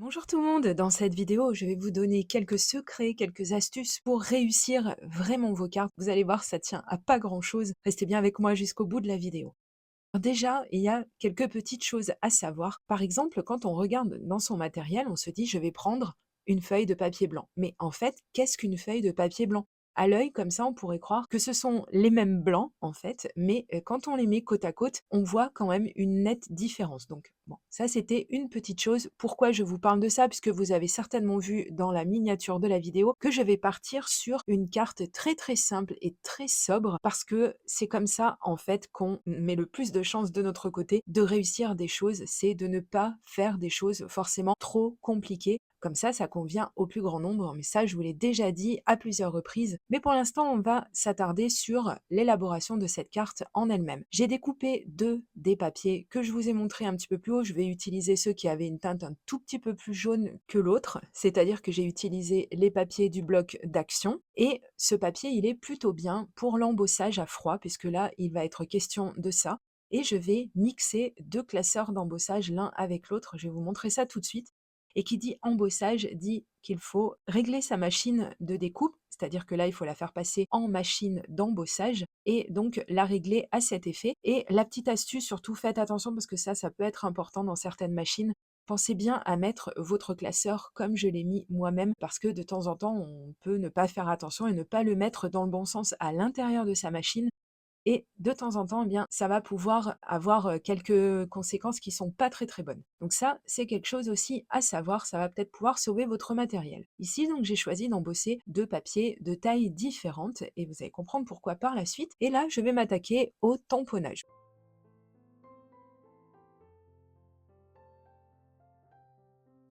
Bonjour tout le monde, dans cette vidéo, je vais vous donner quelques secrets, quelques astuces pour réussir vraiment vos cartes. Vous allez voir, ça tient à pas grand-chose. Restez bien avec moi jusqu'au bout de la vidéo. Alors déjà, il y a quelques petites choses à savoir. Par exemple, quand on regarde dans son matériel, on se dit je vais prendre une feuille de papier blanc. Mais en fait, qu'est-ce qu'une feuille de papier blanc? À l'œil, comme ça, on pourrait croire que ce sont les mêmes blancs, en fait, mais quand on les met côte à côte, on voit quand même une nette différence. Donc, bon, ça, c'était une petite chose. Pourquoi je vous parle de ça? Puisque vous avez certainement vu dans la miniature de la vidéo que je vais partir sur une carte très très simple et très sobre, parce que c'est comme ça, en fait, qu'on met le plus de chances de notre côté de réussir des choses. C'est de ne pas faire des choses forcément trop compliquées. Comme ça convient au plus grand nombre, mais ça, je vous l'ai déjà dit à plusieurs reprises. Mais pour l'instant, on va s'attarder sur l'élaboration de cette carte en elle-même. J'ai découpé deux des papiers que je vous ai montré un petit peu plus haut. Je vais utiliser ceux qui avaient une teinte un tout petit peu plus jaune que l'autre, c'est-à-dire que j'ai utilisé les papiers du bloc d'action. Et ce papier, il est plutôt bien pour l'embossage à froid, puisque là, il va être question de ça. Et je vais mixer deux classeurs d'embossage l'un avec l'autre. Je vais vous montrer ça tout de suite. Et qui dit embossage dit qu'il faut régler sa machine de découpe, c'est-à-dire que là, il faut la faire passer en machine d'embossage et donc la régler à cet effet. Et la petite astuce, surtout faites attention parce que ça peut être important dans certaines machines. Pensez bien à mettre votre classeur comme je l'ai mis moi-même parce que de temps en temps, on peut ne pas faire attention et ne pas le mettre dans le bon sens à l'intérieur de sa machine et de temps en temps, eh bien, ça va pouvoir avoir, quelques conséquences qui sont pas très, très bonnes. Donc ça, c'est quelque chose aussi à savoir, ça va peut-être pouvoir sauver votre matériel. Ici, donc, j'ai choisi d'embosser 2 papiers de tailles différentes et vous allez comprendre pourquoi par la suite. Et là, je vais m'attaquer au tamponnage.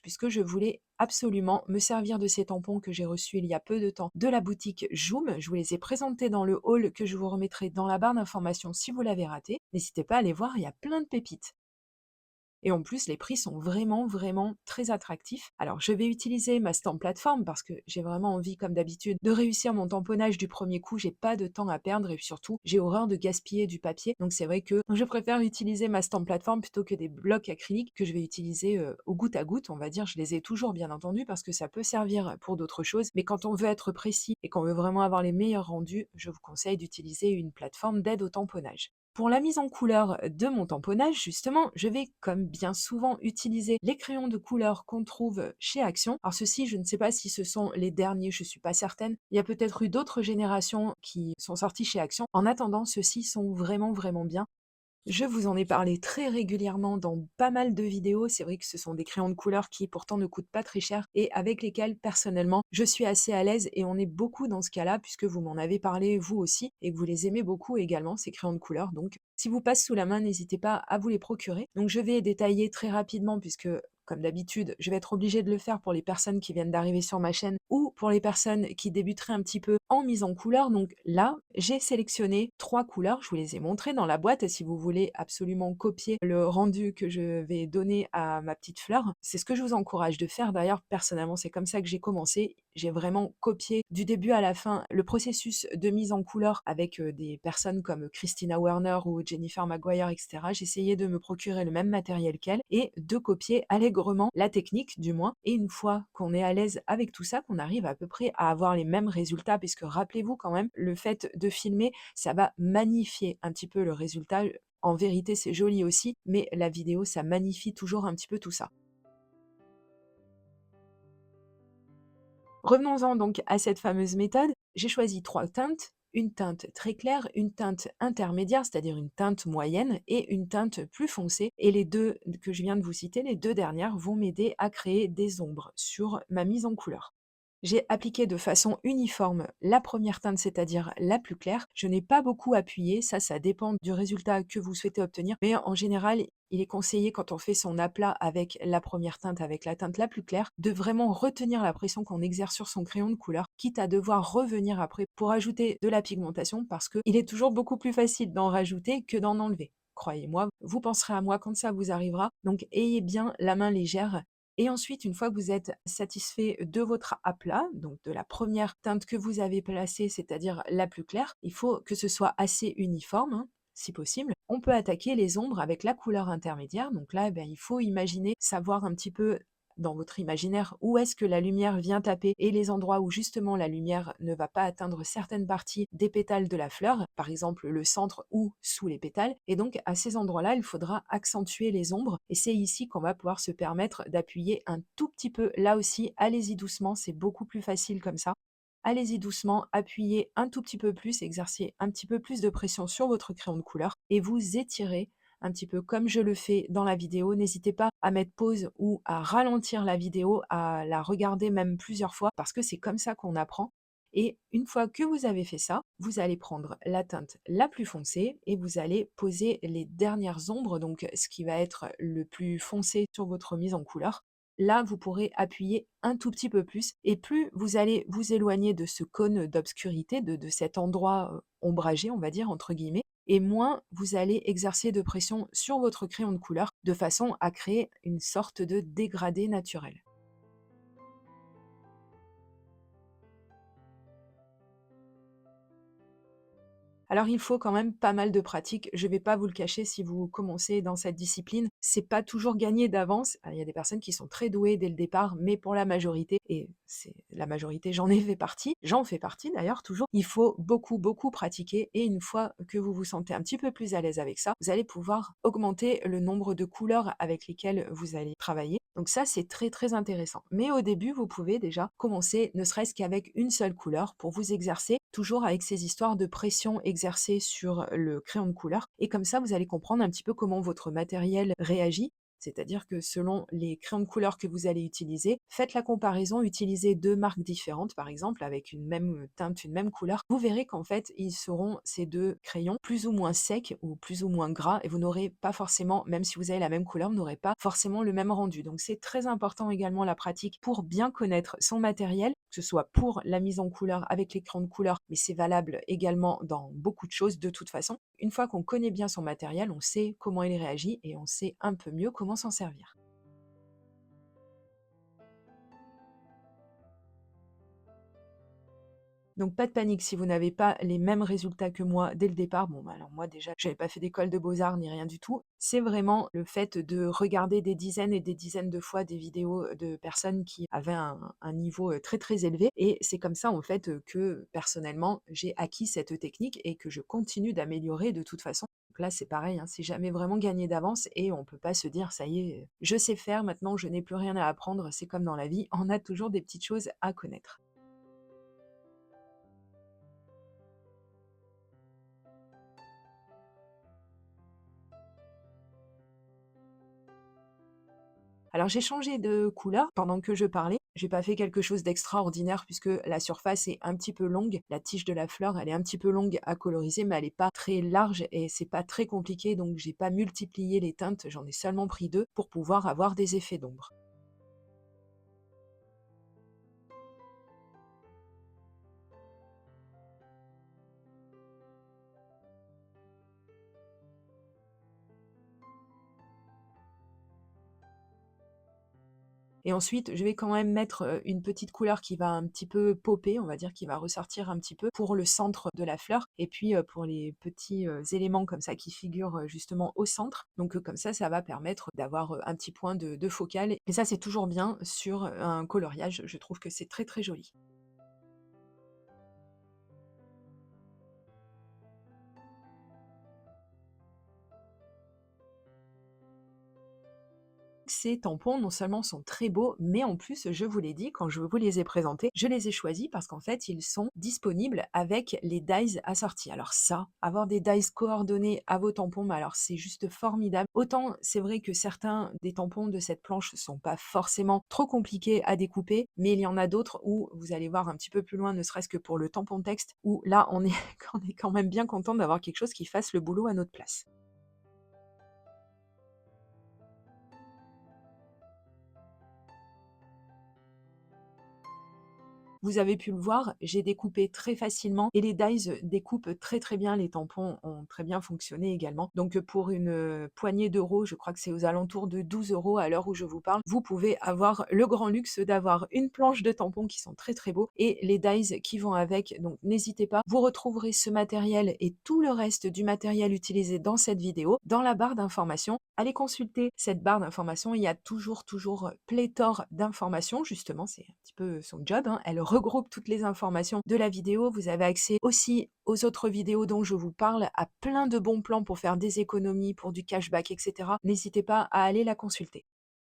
Puisque je voulais absolument me servir de ces tampons que j'ai reçus il y a peu de temps de la boutique Joom. Je vous les ai présentés dans le haul que je vous remettrai dans la barre d'informations si vous l'avez raté. N'hésitez pas à aller voir, il y a plein de pépites. Et en plus, les prix sont vraiment, vraiment très attractifs. Alors, je vais utiliser ma stamp plateforme parce que j'ai vraiment envie, comme d'habitude, de réussir mon tamponnage du premier coup. J'ai pas de temps à perdre et surtout, j'ai horreur de gaspiller du papier. Donc, c'est vrai que je préfère utiliser ma stamp plateforme plutôt que des blocs acryliques que je vais utiliser au goutte à goutte. On va dire, je les ai toujours bien entendu parce que ça peut servir pour d'autres choses. Mais quand on veut être précis et qu'on veut vraiment avoir les meilleurs rendus, je vous conseille d'utiliser une plateforme d'aide au tamponnage. Pour la mise en couleur de mon tamponnage, justement, je vais, comme bien souvent, utiliser les crayons de couleur qu'on trouve chez Action. Alors ceux-ci, je ne sais pas si ce sont les derniers, je suis pas certaine. Il y a peut-être eu d'autres générations qui sont sorties chez Action. En attendant, ceux-ci sont vraiment, vraiment bien. Je vous en ai parlé très régulièrement dans pas mal de vidéos. C'est vrai que ce sont des crayons de couleur qui pourtant ne coûtent pas très cher et avec lesquels personnellement je suis assez à l'aise et on est beaucoup dans ce cas-là puisque vous m'en avez parlé vous aussi et que vous les aimez beaucoup également ces crayons de couleur. Donc si vous passent sous la main, n'hésitez pas à vous les procurer. Donc je vais détailler très rapidement puisque comme d'habitude, je vais être obligée de le faire pour les personnes qui viennent d'arriver sur ma chaîne ou pour les personnes qui débuteraient un petit peu en mise en couleur. Donc là, j'ai sélectionné 3 couleurs, je vous les ai montrées dans la boîte si vous voulez absolument copier le rendu que je vais donner à ma petite fleur. C'est ce que je vous encourage de faire d'ailleurs, personnellement, c'est comme ça que j'ai commencé. J'ai vraiment copié du début à la fin le processus de mise en couleur avec des personnes comme Christina Werner ou Jennifer Maguire, etc. J'essayais de me procurer le même matériel qu'elle et de copier allègrement la technique du moins. Et une fois qu'on est à l'aise avec tout ça, qu'on arrive à peu près à avoir les mêmes résultats, puisque rappelez-vous quand même, le fait de filmer, ça va magnifier un petit peu le résultat. En vérité, c'est joli aussi, mais la vidéo, ça magnifie toujours un petit peu tout ça. Revenons-en donc à cette fameuse méthode. J'ai choisi 3 teintes, une teinte très claire, une teinte intermédiaire, c'est-à-dire une teinte moyenne et une teinte plus foncée. Et les 2 que je viens de vous citer, les 2 dernières, vont m'aider à créer des ombres sur ma mise en couleur. J'ai appliqué de façon uniforme la première teinte, c'est-à-dire la plus claire. Je n'ai pas beaucoup appuyé, ça dépend du résultat que vous souhaitez obtenir, mais en général, il est conseillé quand on fait son aplat avec la première teinte, avec la teinte la plus claire, de vraiment retenir la pression qu'on exerce sur son crayon de couleur, quitte à devoir revenir après pour ajouter de la pigmentation, parce qu'il est toujours beaucoup plus facile d'en rajouter que d'en enlever. Croyez-moi, vous penserez à moi quand ça vous arrivera, donc ayez bien la main légère et ensuite, une fois que vous êtes satisfait de votre aplat, donc de la première teinte que vous avez placée, c'est-à-dire la plus claire, il faut que ce soit assez uniforme, hein, si possible. On peut attaquer les ombres avec la couleur intermédiaire. Donc là, il faut imaginer savoir un petit peu dans votre imaginaire où est-ce que la lumière vient taper et les endroits où justement la lumière ne va pas atteindre certaines parties des pétales de la fleur, par exemple le centre ou sous les pétales. Et donc à ces endroits-là, il faudra accentuer les ombres et c'est ici qu'on va pouvoir se permettre d'appuyer un tout petit peu. Là aussi, allez-y doucement, c'est beaucoup plus facile comme ça. Allez-y doucement, appuyez un tout petit peu plus, exercez un petit peu plus de pression sur votre crayon de couleur et vous étirez un petit peu comme je le fais dans la vidéo. N'hésitez pas à mettre pause ou à ralentir la vidéo, à la regarder même plusieurs fois parce que c'est comme ça qu'on apprend. Et une fois que vous avez fait ça, vous allez prendre la teinte la plus foncée et vous allez poser les dernières ombres, donc ce qui va être le plus foncé sur votre mise en couleur. Là, vous pourrez appuyer un tout petit peu plus et plus vous allez vous éloigner de ce cône d'obscurité, de cet endroit ombragé, on va dire, entre guillemets, et moins vous allez exercer de pression sur votre crayon de couleur de façon à créer une sorte de dégradé naturel. Alors il faut quand même pas mal de pratique. Je vais pas vous le cacher, si vous commencez dans cette discipline, c'est pas toujours gagné d'avance. Il y a des personnes qui sont très douées dès le départ, mais pour la majorité, et c'est la majorité, j'en fais partie d'ailleurs toujours, il faut beaucoup, beaucoup pratiquer et une fois que vous vous sentez un petit peu plus à l'aise avec ça, vous allez pouvoir augmenter le nombre de couleurs avec lesquelles vous allez travailler. Donc ça, c'est très, très intéressant. Mais au début, vous pouvez déjà commencer ne serait-ce qu'avec une seule couleur pour vous exercer, toujours avec ces histoires de pression exercée sur le crayon de couleur. Et comme ça, vous allez comprendre un petit peu comment votre matériel réagit. C'est-à-dire que selon les crayons de couleur que vous allez utiliser, faites la comparaison, utilisez deux marques différentes, par exemple, avec une même teinte, une même couleur. Vous verrez qu'en fait, ils seront ces deux crayons plus ou moins secs ou plus ou moins gras et vous n'aurez pas forcément, même si vous avez la même couleur, vous n'aurez pas forcément le même rendu. Donc c'est très important également la pratique pour bien connaître son matériel, que ce soit pour la mise en couleur avec les crayons de couleur, mais c'est valable également dans beaucoup de choses de toute façon. Une fois qu'on connaît bien son matériel, on sait comment il réagit et on sait un peu mieux comment s'en servir. Donc pas de panique si vous n'avez pas les mêmes résultats que moi dès le départ. Bon, bah, alors moi déjà, j'avais pas fait d'école de beaux-arts ni rien du tout. C'est vraiment le fait de regarder des dizaines et des dizaines de fois des vidéos de personnes qui avaient un niveau très très élevé. Et c'est comme ça en fait que personnellement, j'ai acquis cette technique et que je continue d'améliorer de toute façon. Donc là, c'est pareil, hein, c'est jamais vraiment gagné d'avance et on peut pas se dire, ça y est, je sais faire, maintenant je n'ai plus rien à apprendre. C'est comme dans la vie, on a toujours des petites choses à connaître. Alors j'ai changé de couleur pendant que je parlais. J'ai pas fait quelque chose d'extraordinaire puisque la surface est un petit peu longue. La tige de la fleur, elle est un petit peu longue à coloriser, mais elle est pas très large et c'est pas très compliqué, donc j'ai pas multiplié les teintes, j'en ai seulement pris 2 pour pouvoir avoir des effets d'ombre. Et ensuite, je vais quand même mettre, une petite couleur qui va un petit peu popper, on va dire, qui va ressortir un petit peu pour le centre de la fleur et puis, pour les petits, éléments comme ça qui figurent, justement au centre. Donc, comme ça va permettre d'avoir, un petit point de focal et ça, c'est toujours bien sur, un coloriage. Je trouve que c'est très, très joli. Ces tampons, non seulement sont très beaux, mais en plus, je vous l'ai dit, quand je vous les ai présentés, je les ai choisis parce qu'en fait, ils sont disponibles avec les dies assortis. Alors ça, avoir des dies coordonnés à vos tampons, mais alors c'est juste formidable. Autant c'est vrai que certains des tampons de cette planche sont pas forcément trop compliqués à découper, mais il y en a d'autres où vous allez voir un petit peu plus loin, ne serait-ce que pour le tampon texte, où là, on est, on est quand même bien content d'avoir quelque chose qui fasse le boulot à notre place. Vous avez pu le voir, j'ai découpé très facilement et les dies découpent très très bien. Les tampons ont très bien fonctionné également. Donc pour une poignée d'euros, je crois que c'est aux alentours de 12 € à l'heure où je vous parle, vous pouvez avoir le grand luxe d'avoir une planche de tampons qui sont très très beaux et les dies qui vont avec. Donc n'hésitez pas, vous retrouverez ce matériel et tout le reste du matériel utilisé dans cette vidéo dans la barre d'informations. Allez consulter cette barre d'informations, il y a toujours pléthore d'informations, justement, c'est un petit peu son job, hein. Elle regroupe toutes les informations de la vidéo. Vous avez accès aussi aux autres vidéos dont je vous parle, à plein de bons plans pour faire des économies, pour du cashback, etc. N'hésitez pas à aller la consulter.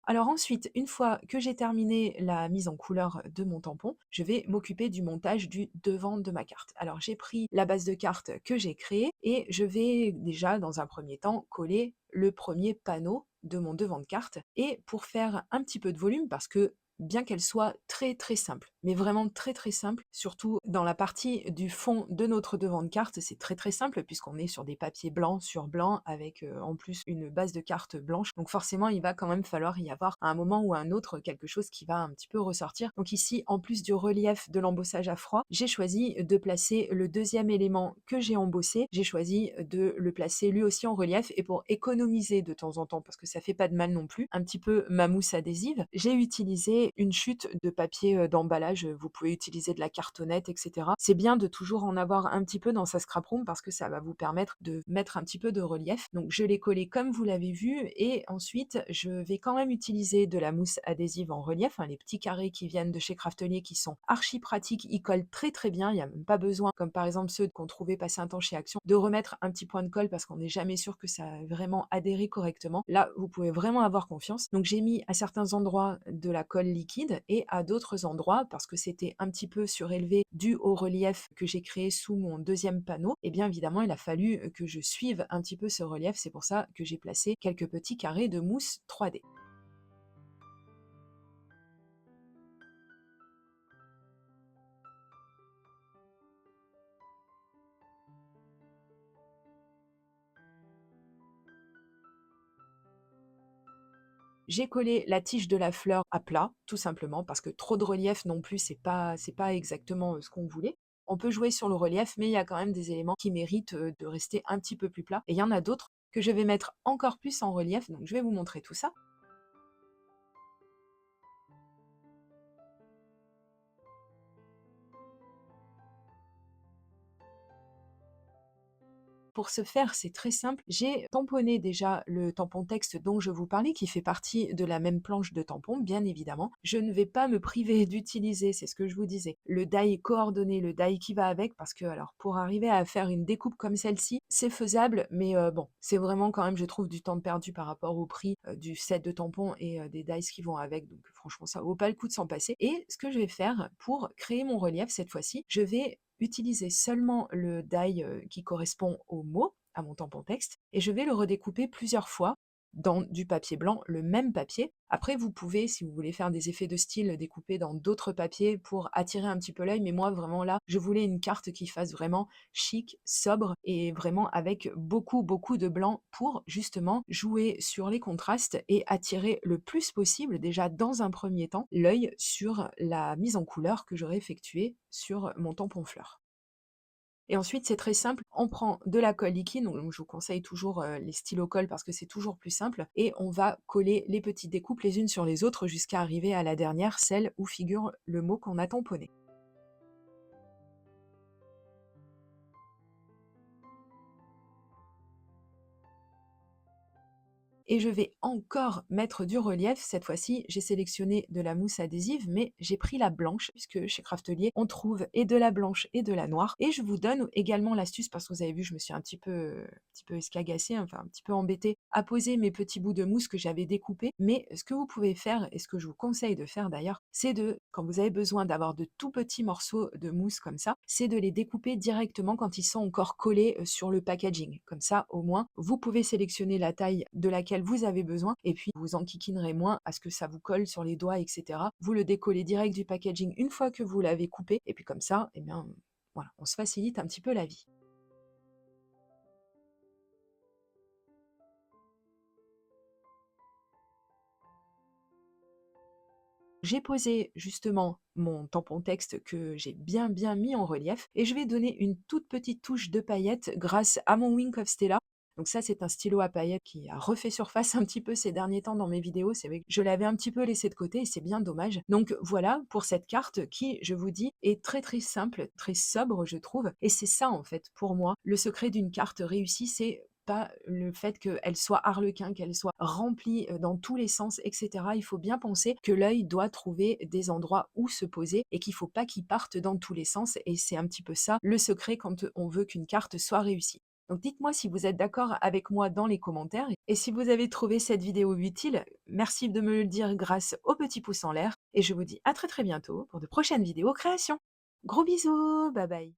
Alors ensuite, une fois que j'ai terminé la mise en couleur de mon tampon, je vais m'occuper du montage du devant de ma carte. Alors j'ai pris la base de carte que j'ai créée et je vais déjà, dans un premier temps, coller le premier panneau de mon devant de carte. Et pour faire un petit peu de volume, parce que bien qu'elle soit très très simple, mais vraiment très très simple, surtout dans la partie du fond de notre devant de carte, c'est très très simple puisqu'on est sur des papiers blancs sur blanc avec en plus une base de carte blanche. Donc forcément, il va quand même falloir y avoir à un moment ou à un autre quelque chose qui va un petit peu ressortir. Donc ici, en plus du relief de l'embossage à froid, j'ai choisi de placer le deuxième élément que j'ai embossé. J'ai choisi de le placer lui aussi en relief et pour économiser de temps en temps, parce que ça fait pas de mal non plus, un petit peu ma mousse adhésive, j'ai utilisé une chute de papier d'emballage. Vous pouvez utiliser de la cartonnette, etc. C'est bien de toujours en avoir un petit peu dans sa scrap room parce que ça va vous permettre de mettre un petit peu de relief. Donc je l'ai collé comme vous l'avez vu et ensuite je vais quand même utiliser de la mousse adhésive en relief, hein, les petits carrés qui viennent de chez Craftelier qui sont archi pratiques, ils collent très très bien, il n'y a même pas besoin, comme par exemple ceux qu'on trouvait passer un temps chez Action, de remettre un petit point de colle parce qu'on n'est jamais sûr que ça a vraiment adhéré correctement. Là, vous pouvez vraiment avoir confiance. Donc j'ai mis à certains endroits de la colle liquide et à d'autres endroits, parce que c'était un petit peu surélevé dû au relief que j'ai créé sous mon deuxième panneau, et bien évidemment il a fallu que je suive un petit peu ce relief. C'est pour ça que j'ai placé quelques petits carrés de mousse 3D. J'ai collé la tige de la fleur à plat, tout simplement, parce que trop de relief non plus, c'est pas exactement ce qu'on voulait. On peut jouer sur le relief, mais il y a quand même des éléments qui méritent de rester un petit peu plus plats. Et il y en a d'autres que je vais mettre encore plus en relief, donc je vais vous montrer tout ça. Pour ce faire, c'est très simple. J'ai tamponné déjà le tampon texte dont je vous parlais, qui fait partie de la même planche de tampon, bien évidemment. Je ne vais pas me priver d'utiliser, c'est ce que je vous disais, le die coordonné, le die qui va avec, parce que alors pour arriver à faire une découpe comme celle-ci, c'est faisable, mais bon, c'est vraiment quand même, je trouve, du temps perdu par rapport au prix du set de tampons et des dies qui vont avec. Donc franchement, ça vaut pas le coup de s'en passer. Et ce que je vais faire pour créer mon relief cette fois-ci, je vais utiliser seulement le die qui correspond au mot, à mon tampon texte, et je vais le redécouper plusieurs fois dans du papier blanc, le même papier. Après, vous pouvez, si vous voulez faire des effets de style, découper dans d'autres papiers pour attirer un petit peu l'œil, mais moi, vraiment là, je voulais une carte qui fasse vraiment chic, sobre, et vraiment avec beaucoup de blanc pour justement jouer sur les contrastes et attirer le plus possible, déjà dans un premier temps, l'œil sur la mise en couleur que j'aurais effectuée sur mon tampon fleur. Et ensuite, c'est très simple, on prend de la colle liquide, donc je vous conseille toujours les stylos colle parce que c'est toujours plus simple, et on va coller les petites découpes les unes sur les autres jusqu'à arriver à la dernière, celle où figure le mot qu'on a tamponné. Et je vais encore mettre du relief. Cette fois-ci, j'ai sélectionné de la mousse adhésive, mais j'ai pris la blanche, puisque chez Craftelier, on trouve et de la blanche et de la noire. Et je vous donne également l'astuce, parce que vous avez vu, je me suis un petit peu escagacée, enfin un petit peu embêtée, à poser mes petits bouts de mousse que j'avais découpés. Mais ce que vous pouvez faire, et ce que je vous conseille de faire d'ailleurs, c'est de, quand vous avez besoin d'avoir de tout petits morceaux de mousse comme ça, c'est de les découper directement quand ils sont encore collés sur le packaging. Comme ça, au moins, vous pouvez sélectionner la taille de laquelle vous avez besoin et puis vous enquiquinerez moins à ce que ça vous colle sur les doigts, etc. Vous le décollez direct du packaging une fois que vous l'avez coupé et puis comme ça, eh bien, voilà, on se facilite un petit peu la vie. J'ai posé justement mon tampon texte que j'ai bien mis en relief et je vais donner une toute petite touche de paillettes grâce à mon Wink of Stella. Donc ça, c'est un stylo à paillettes qui a refait surface un petit peu ces derniers temps dans mes vidéos. C'est vrai que je l'avais un petit peu laissé de côté et c'est bien dommage. Donc voilà pour cette carte qui, je vous dis, est très simple, très sobre, je trouve. Et c'est ça, en fait, pour moi, le secret d'une carte réussie, c'est pas le fait qu'elle soit arlequin, qu'elle soit remplie dans tous les sens, etc. Il faut bien penser que l'œil doit trouver des endroits où se poser et qu'il faut pas qu'il parte dans tous les sens. Et c'est un petit peu ça le secret quand on veut qu'une carte soit réussie. Donc dites-moi si vous êtes d'accord avec moi dans les commentaires et si vous avez trouvé cette vidéo utile, merci de me le dire grâce au petit pouce en l'air et je vous dis à très bientôt pour de prochaines vidéos créations. Gros bisous, bye bye.